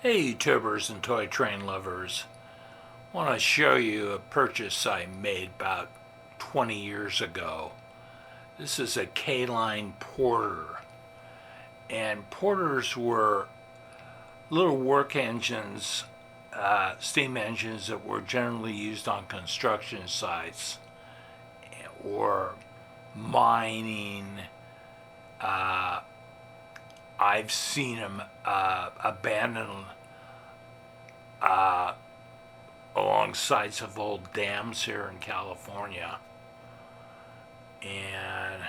Hey, YouTubers and toy train lovers. I want to show you a purchase I made about 20 years ago. This is a K-line Porter. And Porters were little work engines, steam engines that were generally used on construction sites or mining. Uh, I've seen them abandoned uh, along sides of old dams here in California. And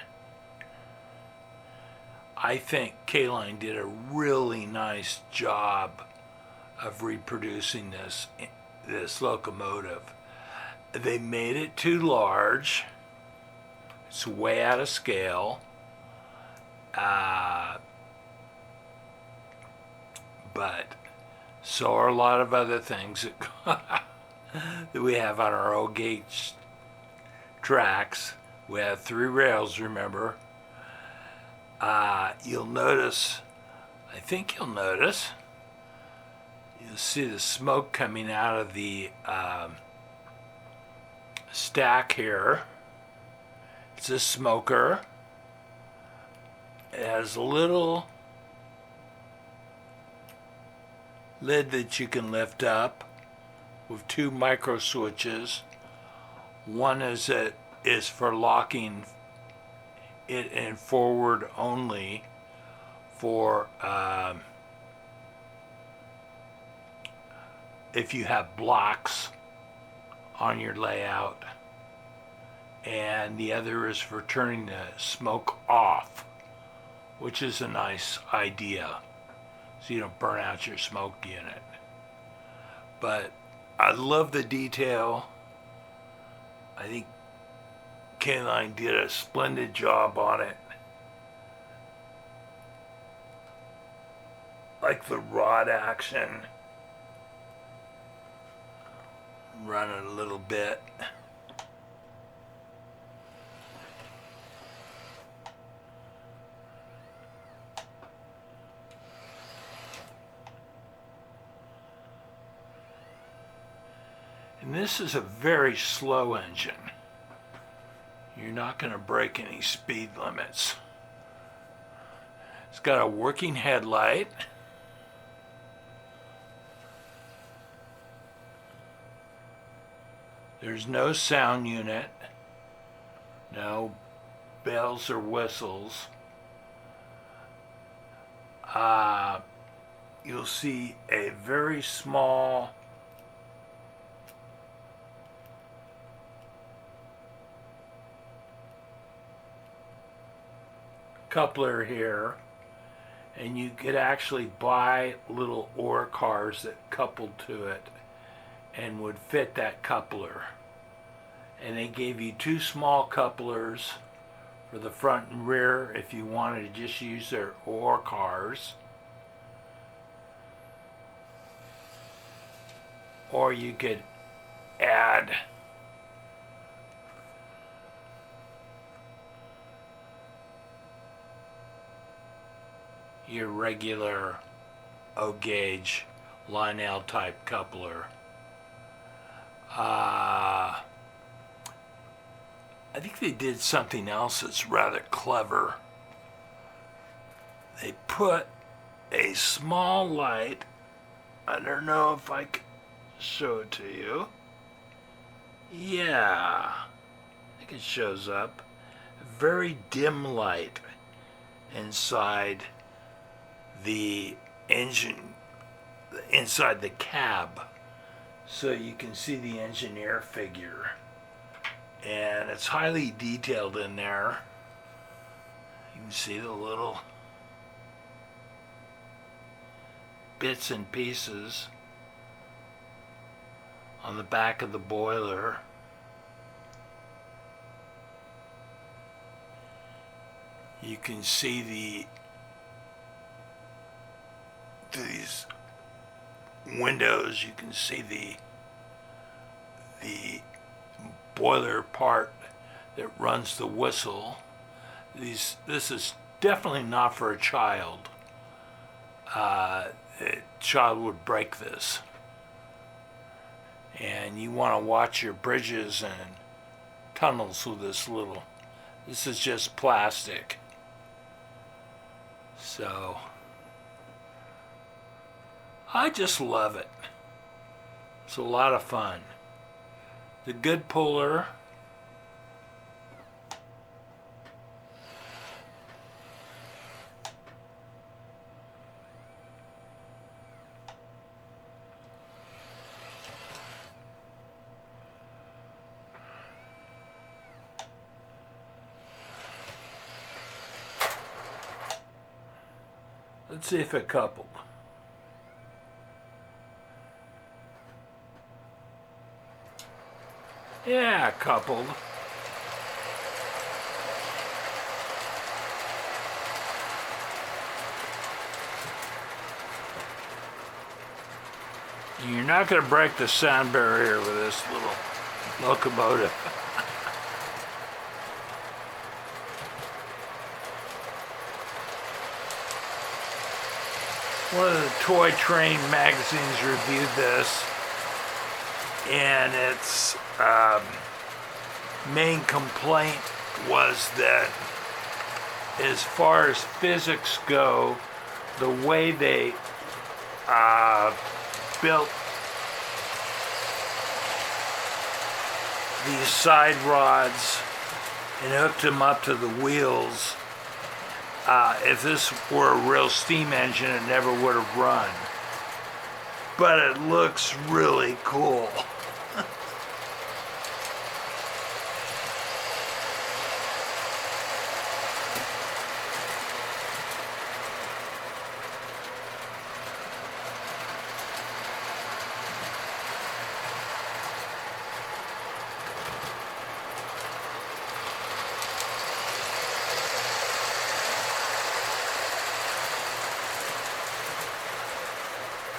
I think K-Line did a really nice job of reproducing this locomotive. They made it too large. It's way out of scale. Uh, but so are a lot of other things that we have on our old gauge tracks. We have three rails, remember. You'll notice, you'll see the smoke coming out of the stack here. It's a smoker. It has a little lid that you can lift up with two micro switches. One is for locking it in forward only for if you have blocks on your layout, and the other is for turning the smoke off, which is a nice idea so you don't burn out your smoke unit. But I love the detail. I think K-Line did a splendid job on it. Like the rod action. Run it a little bit. And this is a very slow engine. You're not going to break any speed limits. It's got a working headlight. There's no sound unit, no bells or whistles. You'll see a very small coupler here, and you could actually buy little ore cars that coupled to it and would fit that coupler. And they gave you two small couplers for the front and rear if you wanted to just use their ore cars. Or you could add your regular O-gauge Lionel type coupler. I think they did something else that's rather clever. They put a small light, I don't know if I can show it to you. Yeah, I think it shows up. A very dim light inside the engine, inside the cab, so you can see the engineer figure. And it's highly detailed in there. You can see the little bits and pieces on the back of the boiler. You can see these windows, you can see the boiler part that runs the whistle. This is definitely not for a child. a child would break this. And you want to watch your bridges and tunnels with this is just plastic. So, I just love it. It's a lot of fun. The good puller. Let's see if it coupled. Yeah, coupled. You're not going to break the sound barrier with this little locomotive. One of the toy train magazines reviewed this, and its main complaint was that as far as physics go, the way they built these side rods and hooked them up to the wheels, if this were a real steam engine, it never would have run. But it looks really cool.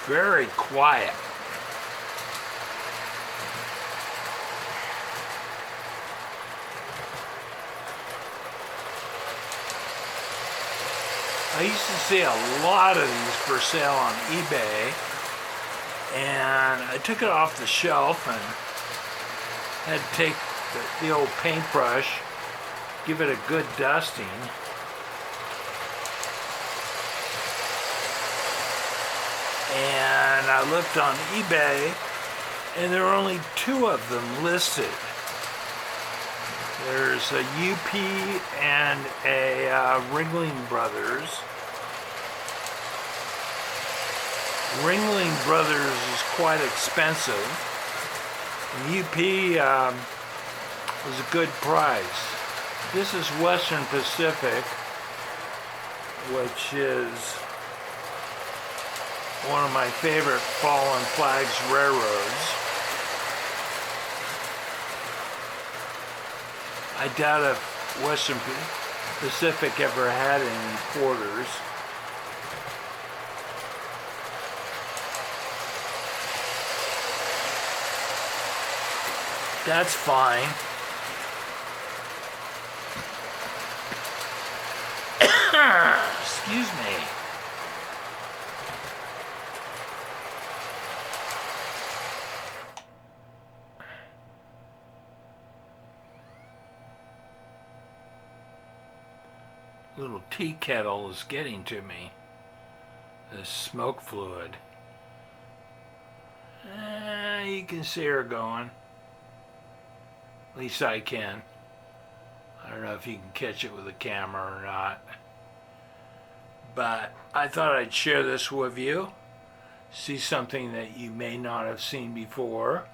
Very quiet. I used to see a lot of these for sale on eBay, and I took it off the shelf and had to take the old paintbrush, give it a good dusting. And I looked on eBay, and there are only 2 of them listed. There's a UP and a Ringling Brothers. Ringling Brothers is quite expensive. And UP was a good price. This is Western Pacific, which is one of my favorite fallen flags railroads. I doubt if Western Pacific ever had any porters. That's fine. Excuse me. Little tea kettle is getting to me. This smoke fluid. You can see her going. At least I can. I don't know if you can catch it with a camera or not. But I thought I'd share this with you. See something that you may not have seen before.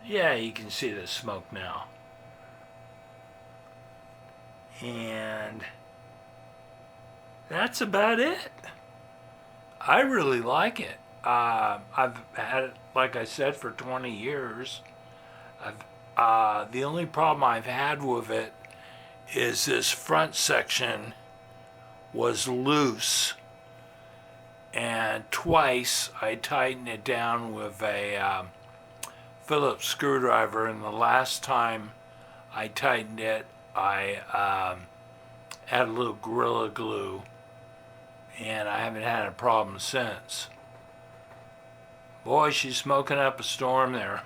Yeah, you can see the smoke now. And that's about it. I really like it. I've had it, like I said, for 20 years. The only problem I've had with it is this front section was loose, and twice I tightened it down with a Phillips screwdriver, and the last time I tightened it, I had a little Gorilla Glue and I haven't had a problem since. Boy, she's smoking up a storm there.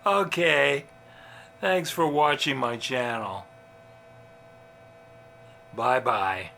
Okay, thanks for watching my channel. Bye-bye.